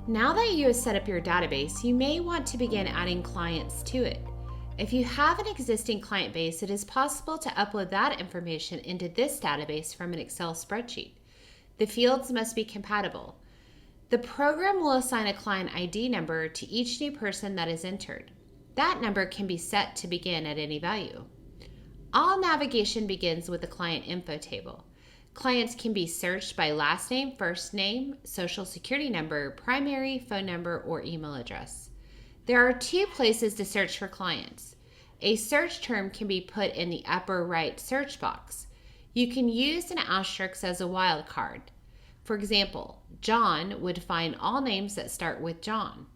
Now that you have set up your database, you may want to begin adding clients to it. If you have an existing client base, it is possible to upload that information into this database from an Excel spreadsheet. The fields must be compatible. The program will assign a client ID number to each new person that is entered. That number can be set to begin at any value. All navigation begins with the client info table. Clients can be searched by last name, first name, social security number, primary phone number, or email address. There are two places to search for clients. A search term can be put in the upper right search box. You can use an asterisk as a wildcard. For example, John would find all names that start with John.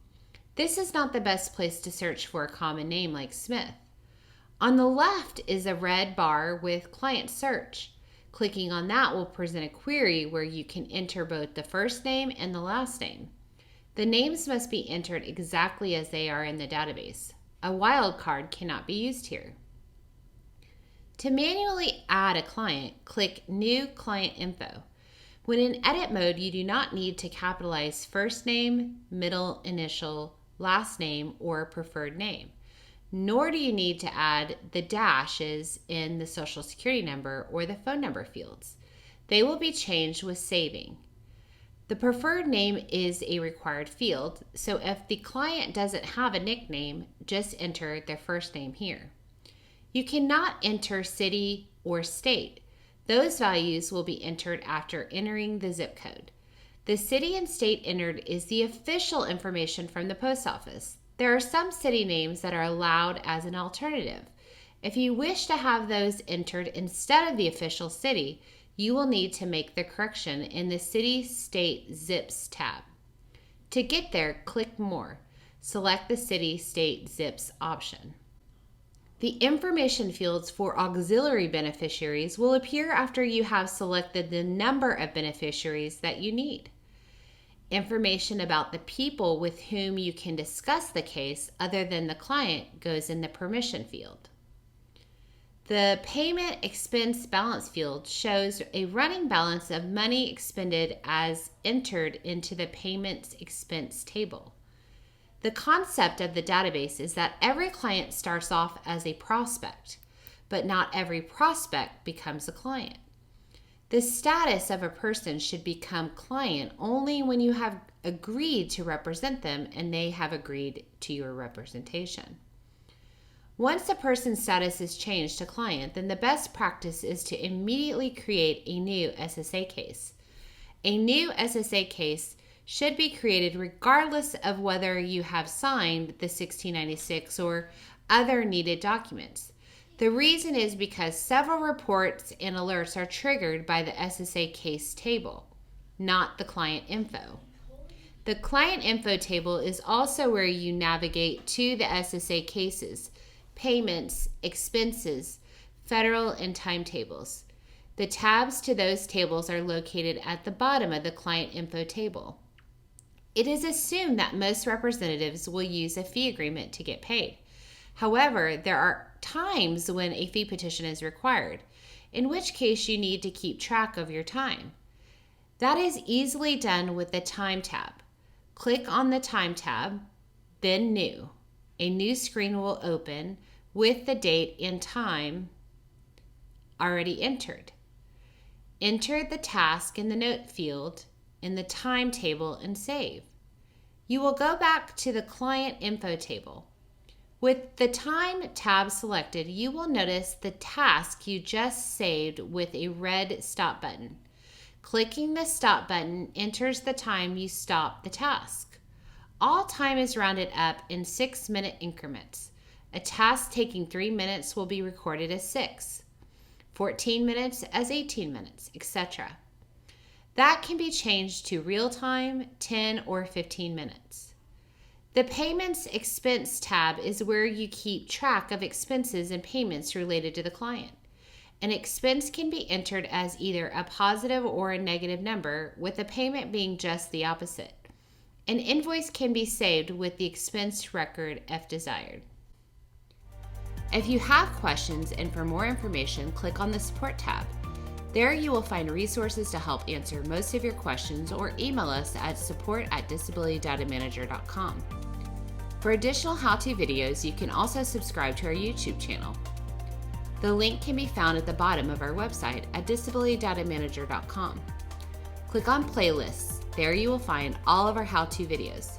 This is not the best place to search for a common name like Smith. On the left is a red bar with Client Search. Clicking on that will present a query where you can enter both the first name and the last name. The names must be entered exactly as they are in the database. A wildcard cannot be used here. To manually add a client, click New Client Info. When in edit mode, you do not need to capitalize first name, middle initial, last name, or preferred name. Nor do you need to add the dashes in the social security number or the phone number fields. They will be changed with saving. The preferred name is a required field, so if the client doesn't have a nickname, just enter their first name here. You cannot enter city or state. Those values will be entered after entering the zip code. The city and state entered is the official information from the post office. There are some city names that are allowed as an alternative. If you wish to have those entered instead of the official city, you will need to make the correction in the City State Zips tab. To get there, click More. Select the City State Zips option. The information fields for auxiliary beneficiaries will appear after you have selected the number of beneficiaries that you need. Information about the people with whom you can discuss the case other than the client goes in the permission field. The payment expense balance field shows a running balance of money expended as entered into the payments expense table. The concept of the database is that every client starts off as a prospect, but not every prospect becomes a client. The status of a person should become client only when you have agreed to represent them and they have agreed to your representation. Once a person's status is changed to client, then the best practice is to immediately create a new SSA case. A new SSA case should be created regardless of whether you have signed the 1696 or other needed documents. The reason is because several reports and alerts are triggered by the SSA case table, not the client info. The client info table is also where you navigate to the SSA cases, payments, expenses, federal, and timetables. The tabs to those tables are located at the bottom of the client info table. It is assumed that most representatives will use a fee agreement to get paid. However, there are times when a fee petition is required, in which case you need to keep track of your time. That is easily done with the Time tab. Click on the Time tab, then New. A new screen will open with the date and time already entered. Enter the task in the note field in the timetable and save. You will go back to the client info table. With the Time tab selected, you will notice the task you just saved with a red stop button. Clicking the stop button enters the time you stopped the task. All time is rounded up in 6-minute increments. A task taking 3 minutes will be recorded as 6, 14 minutes as 18 minutes, etc. That can be changed to real time, 10 or 15 minutes. The Payments Expense tab is where you keep track of expenses and payments related to the client. An expense can be entered as either a positive or a negative number, with the payment being just the opposite. An invoice can be saved with the expense record if desired. If you have questions and for more information, click on the Support tab. There you will find resources to help answer most of your questions, or email us at support@disabilitydatamanager.com. For additional how-to videos, you can also subscribe to our YouTube channel. The link can be found at the bottom of our website at disabilitydatamanager.com. Click on Playlists. There you will find all of our how-to videos.